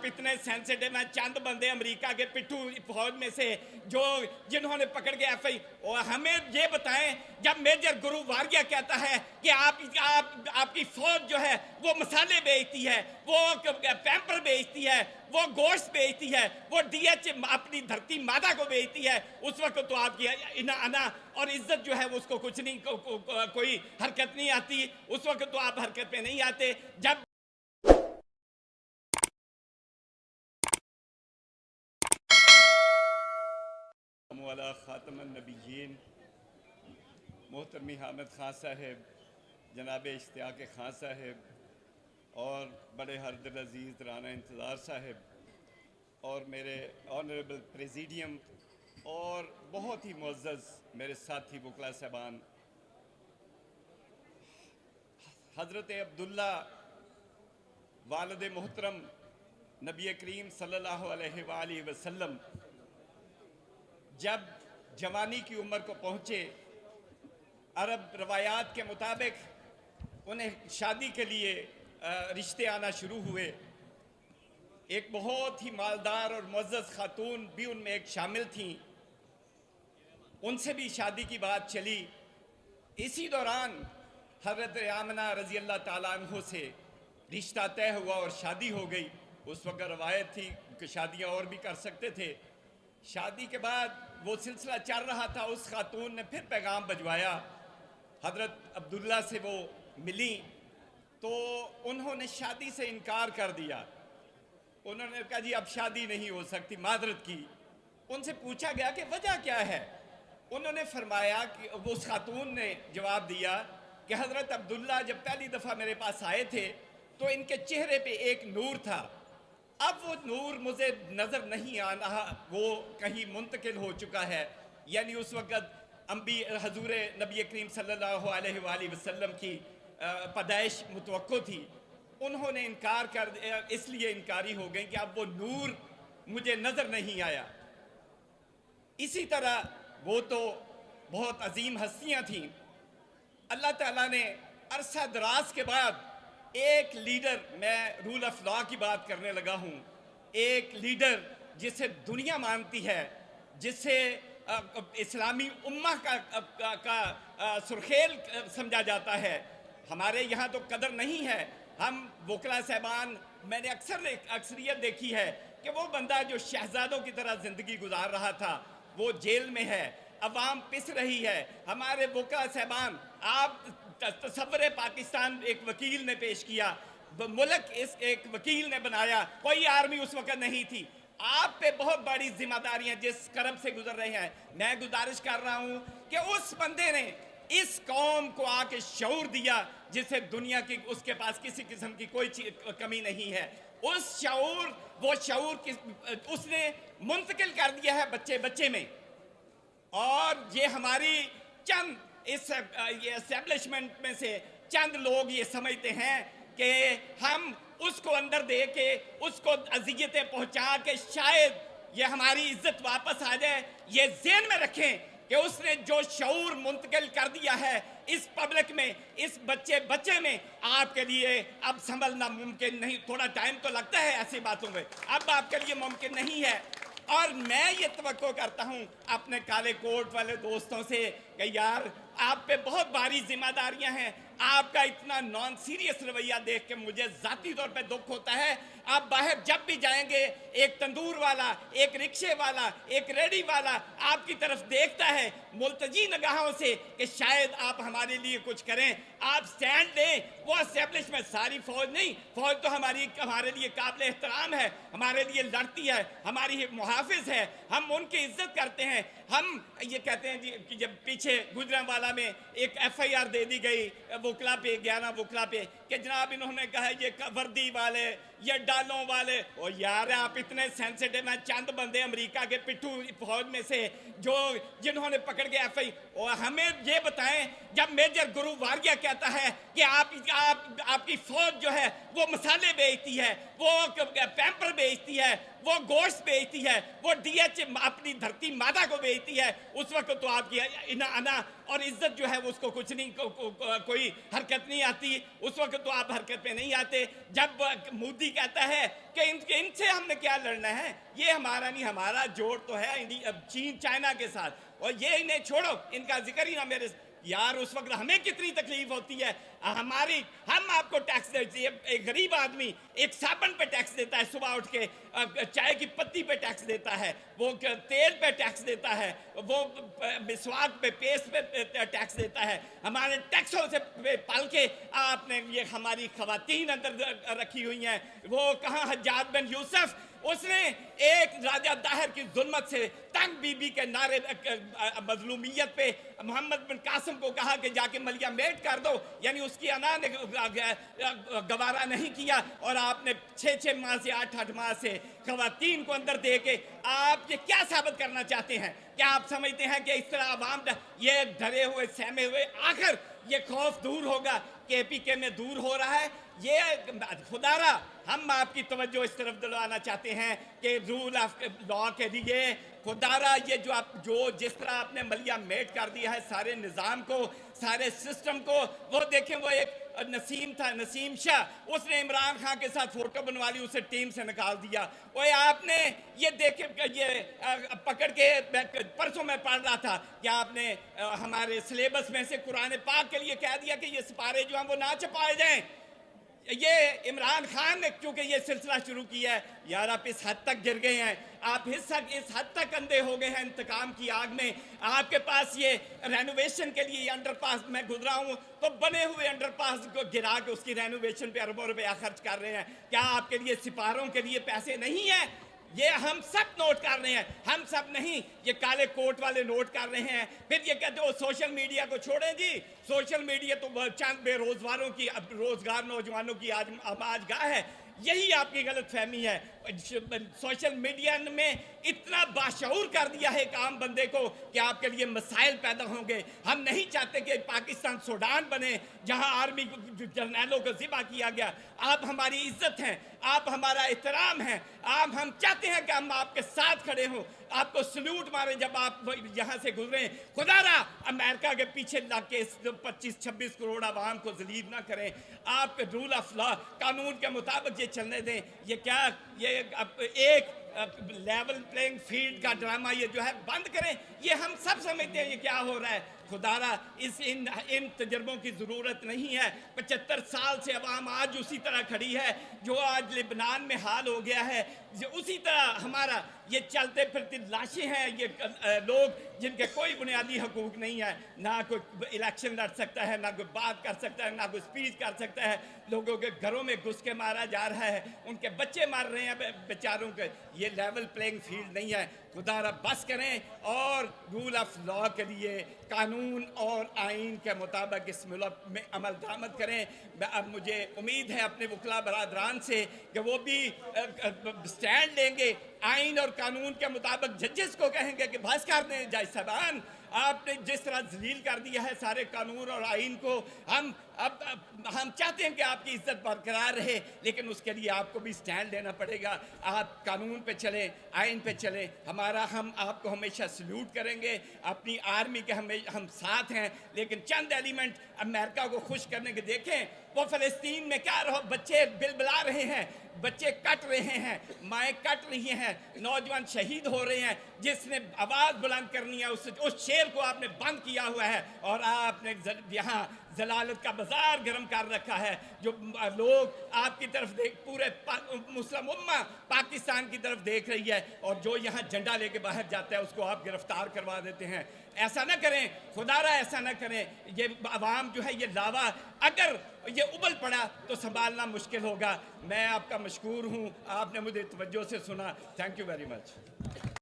आप इतने सेंसिटिव हैं? चंद बंदे अमेरिका के पिट्ठू फौज में से जो जिन्होंने पकड़ के एफआई, और हमें ये बताएं, जब मेजर गुरु वारिया कहता है कि आपकी फौज जो है वो मसाले बेचती है, वो पैम्पर बेचती है, वो गोश्त बेचती है, वो डीएच अपनी धरती माता को बेचती है, उस वक्त तो आपकी अना और इज्जत जो है वो उसको कुछ नहीं कोई हरकत नहीं आती। उस वक्त तो आप हरकत पे नहीं आते। जब खातमुन नबिय्यीन मोहतरमी हामिद खान साहब, जनाब इश्तियाक खान साहब और बड़े हरदिल अजीज़ राना इंतज़ार साहब और मेरे ऑनरेबल प्रेसिडियम और बहुत ही मुअज़्ज़ज़ मेरे साथी वकला साहबान, हज़रत अब्दुल्ला वालिद मोहतरम नबी करीम सल्लल्लाहु अलैहि वसल्लम जब जवानी की उम्र को पहुँचे, अरब रवायात के मुताबिक उन्हें शादी के लिए रिश्ते आना शुरू हुए। एक बहुत ही मालदार और मुअज़्ज़ज़ खातून भी उनमें एक शामिल थीं, उनसे भी शादी की बात चली। इसी दौरान हज़रत आमना रज़ी अल्लाह ताला अन्हो से रिश्ता तय हुआ और शादी हो गई। उस वक्त रवायत थी कि शादियाँ और भी कर सकते थे। शादी के बाद वो सिलसिला चल रहा था, उस खातून ने फिर पैगाम भिजवाया। हज़रत अब्दुल्ला से वो मिली तो उन्होंने शादी से इनकार कर दिया। उन्होंने कहा जी अब शादी नहीं हो सकती, माजरत की। उनसे पूछा गया कि वजह क्या है। उन्होंने फरमाया कि उस खातून ने जवाब दिया कि हज़रत अब्दुल्ला जब पहली दफ़ा मेरे पास आए थे तो इनके चेहरे पे एक नूर था, अब वो नूर मुझे नज़र नहीं आ रहा, वो कहीं मुंतकिल हो चुका है। यानी उस वक़्त हजूर नबी करीम सल्लल्लाहु अलैहि वसल्लम की पैदाइश मुतवक्को थी। उन्होंने इनकार कर दिया, इसलिए इनकारी हो गई कि अब वो नूर मुझे नज़र नहीं आया। इसी तरह वो तो बहुत अजीम हस्तियाँ थीं। अल्लाह ताला ने अरसा दराज के बाद एक लीडर, मैं रूल ऑफ लॉ की बात करने लगा हूँ, एक लीडर जिसे दुनिया मानती है, जिसे इस्लामी उम्मा का सुर्खेल समझा जाता है। हमारे यहाँ तो कदर नहीं है। हम वकला साहबान, मैंने अक्सरियत देखी है कि वो बंदा जो शहजादों की तरह ज़िंदगी गुजार रहा था वो जेल में है, अवाम पिस रही है। हमारे वकला साहबान, आप तस्वुर पाकिस्तान एक वकील ने पेश किया, मुल्क इस एक वकील ने बनाया, कोई आर्मी उस वक्त नहीं थी। आप पे बहुत बड़ी जिम्मेदारियां जिस करम से गुजर रहे हैं। मैं गुजारिश कर रहा हूं कि उस बंदे ने इस कौम को आके शऊर दिया जिसे दुनिया की उसके पास किसी किस्म की कोई कमी नहीं है। उस शऊर, वो शऊर उसने मुंतकिल कर दिया है बच्चे बच्चे में। और ये हमारी चंद ये एस्टेब्लिशमेंट में से चंद लोग ये समझते हैं कि हम उसको अंदर दे के उसको अजियतें पहुंचा के शायद ये हमारी इज्जत वापस आ जाए। ये ज़हन में रखें कि उसने जो शऊर मुंतकिल कर दिया है इस पब्लिक में, इस बच्चे में, आपके लिए अब संभलना मुमकिन नहीं। थोड़ा टाइम तो लगता है ऐसी बातों में, अब आपके लिए मुमकिन नहीं है। और मैं ये तवक्को करता हूँ अपने काले कोट वाले दोस्तों से कि यार आप पे बहुत भारी जिम्मेदारियां हैं। आपका इतना नॉन सीरियस रवैया देख के मुझे ज़ाती तौर पे दुख होता है। आप बाहर जब भी जाएंगे एक तंदूर वाला, एक रिक्शे वाला, एक रेडी वाला आपकी तरफ देखता है मुल्तजी निगाहों से कि शायद आप हमारे लिए कुछ करें, आप स्टैंड लें। वो एस्टेब्लिशमेंट, सारी फौज नहीं, फौज तो हमारे लिए काबिल एहतराम है, हमारे लिए लड़ती है, हमारी मुहाफिज है, हम उनकी इज्जत करते हैं। हम ये कहते हैं जी कि जब पीछे गुजरांवाला में एक FIR दे दी गई वकला पे, 11 वकला पे, कि जनाब इन्होंने कहा ये वर्दी वाले, ये डालों वाले। ओ यार आप इतने सेंसिटिव हैं? चंद बंदे अमेरिका के पिट्ठू फौज में से जो जिन्होंने पकड़ के FI, और हमें ये बताएं, जब मेजर गुरु वारिया कहता है कि आपकी फौज जो है वो मसाले बेचती है, वो पैम्पर बेचती है, वो गोश्त बेचती है, वो DH अपनी धरती माता को बेचती है, उस वक्त तो आपकी अना और इज्जत जो है वो उसको कुछ नहीं कोई हरकत नहीं आती, उस वक्त तो आप हरकत पे नहीं आते। जब मोदी कहता है कि इनसे हमने क्या लड़ना है, ये हमारा नहीं, हमारा जोड़ तो है चीन चाइना के साथ, और ये इन्हें छोड़ो, इनका जिक्र ही ना मेरे यार। उस वक्त हमें कितनी तकलीफ होती है, हम आपको टैक्स देते हैं। एक गरीब आदमी एक साबुन पे टैक्स देता है, सुबह उठ के चाय की पत्ती पे टैक्स देता है, वो तेल पे टैक्स देता है, वो मिसवाक पे, पेस्ट पे टैक्स देता है। हमारे टैक्सों से पाल के आपने ये हमारी खवातीन अंदर रखी हुई हैं। वो कहाँ हज्जाज बिन यूसुफ, उसने एक राजा दाहिर की जुल्मत से तंग बीबी के नारे मजलूमियत पे मोहम्मद बिन कासिम को कहा कि जाके मलिया मेट कर दो, यानी उसकी अना ने गवारा नहीं किया, और आपने 6-6 माह से 8-8 माह से खवातीन को अंदर दे के आप ये क्या साबित करना चाहते हैं? क्या आप समझते हैं कि इस तरह आवाम ये डरे हुए सहमे हुए, आखिर ये खौफ दूर होगा? KPK में दूर हो रहा है ये। खुदारा हम आपकी तवज्जो इस तरफ दिलवाना चाहते हैं कि रूल ऑफ लॉ के लिए खुदारा ये जो जिस तरह आपने मलिया मेट कर दिया है सारे निज़ाम को, सारे सिस्टम को। वो देखें, वो एक नसीम था, नसीम शाह, उसने इमरान खान के साथ फोटो बनवा ली, उसे टीम से निकाल दिया। वो आपने ये देखे, ये पकड़ के परसों में पढ़ रहा था कि आपने हमारे सिलेबस में से कुरान पाक के लिए कह दिया कि ये सिपारे जो हैं वो ना छपाए जाएं। ये इमरान खान ने क्योंकि ये सिलसिला शुरू किया है, यार आप इस हद तक गिर गए हैं, आप इस हद तक अंधे हो गए हैं इंतकाम की आग में। आपके पास ये रेनोवेशन के लिए अंडरपास, मैं गुजरा हूँ तो बने हुए अंडरपास को गिरा के उसकी रेनोवेशन पे अरबों रुपया खर्च कर रहे हैं। क्या आपके लिए सिपारों के लिए पैसे नहीं है? ये हम सब नोट कर रहे हैं, हम सब नहीं, ये काले कोट वाले नोट कर रहे हैं। फिर ये कहते हो सोशल मीडिया को छोड़ें जी, सोशल मीडिया तो चंद बेरोजगारों की, रोजगार नौजवानों की आज आमाजगाह है। यही आपकी गलत फहमी है। सोशल मीडिया में इतना बाशऊर कर दिया है एक आम बंदे को कि आपके लिए मसाइल पैदा होंगे। हम नहीं चाहते कि पाकिस्तान सूडान बने जहां आर्मी जर्नैलों को ज़िबा किया गया। आप हमारी इज्जत हैं, आप हमारा एहतराम हैं, हम चाहते हैं कि हम आपके साथ खड़े हों, आपको सल्यूट मारें जब आप यहाँ से गुजरें। खुदारा अमेरिका के पीछे लग के 25-26 करोड़ आवाम को जलील ना करें। आप रूल ऑफ लॉ, कानून के मुताबिक ये चलने दें। ये क्या, ये एक लेवल प्लेइंग फील्ड का ड्रामा ये जो है बंद करें। ये हम सब समझते हैं ये क्या हो रहा है। खुदारा इन तजर्बों की ज़रूरत नहीं है। 75 साल से अवाम आज उसी तरह खड़ी है जो आज लिबनान में हाल हो गया है। उसी तरह हमारा ये चलते फिरती लाशें हैं, ये लोग जिनके कोई बुनियादी हकूक़ नहीं है, ना कोई इलेक्शन लड़ सकता है, ना कोई बात कर सकता है, ना कोई स्पीच कर सकता है। लोगों के घरों में घुस के मारा जा रहा है, उनके बच्चे मार रहे हैं बेचारों के। ये लेवल प्लेइंग फील्ड नहीं है। खुदारा बस करें और रूल ऑफ लॉ के लिए कानून और आइन के मुताबिक इस मुल्क में अमल दरामद करें। अब मुझे उम्मीद है अपने वकला बरादरान से कि वो भी स्टैंड लेंगे, आइन और कानून के मुताबिक जजेस को कहेंगे कि बस कर दें जज साहबान, आपने जिस तरह जलील कर दिया है सारे कानून और आइन को। हम चाहते हैं कि आपकी इज्जत बरकरार रहे, लेकिन उसके लिए आपको भी स्टैंड लेना पड़ेगा। आप कानून पे चलें, आइन पे चलें। हम आपको हमेशा सल्यूट करेंगे, अपनी आर्मी के हम साथ हैं। लेकिन चंद एलिमेंट अमेरिका को खुश करने के देखें, वो फ़लस्तीन में क्या बच्चे बिलबिला रहे हैं, बच्चे कट रहे हैं, माएँ कट रही हैं, नौजवान शहीद हो रहे हैं। जिसने आवाज़ बुलंद करनी है उस शेर को आपने बंद किया हुआ है, और आपने यहाँ जलालत का बाजार गर्म कर रखा है। जो लोग आपकी तरफ पूरे मुस्लिम उम्मा पाकिस्तान की तरफ देख रही है, और जो यहाँ झंडा लेके बाहर जाता है उसको आप गिरफ्तार करवा देते हैं। ऐसा ना करें खुदारा, ऐसा ना करें। ये आवाम जो है ये लावा अगर ये उबल पड़ा तो संभालना मुश्किल होगा। मैं आपका मशकूर हूँ, आपने मुझे तवज्जो से सुना। Thank you very much.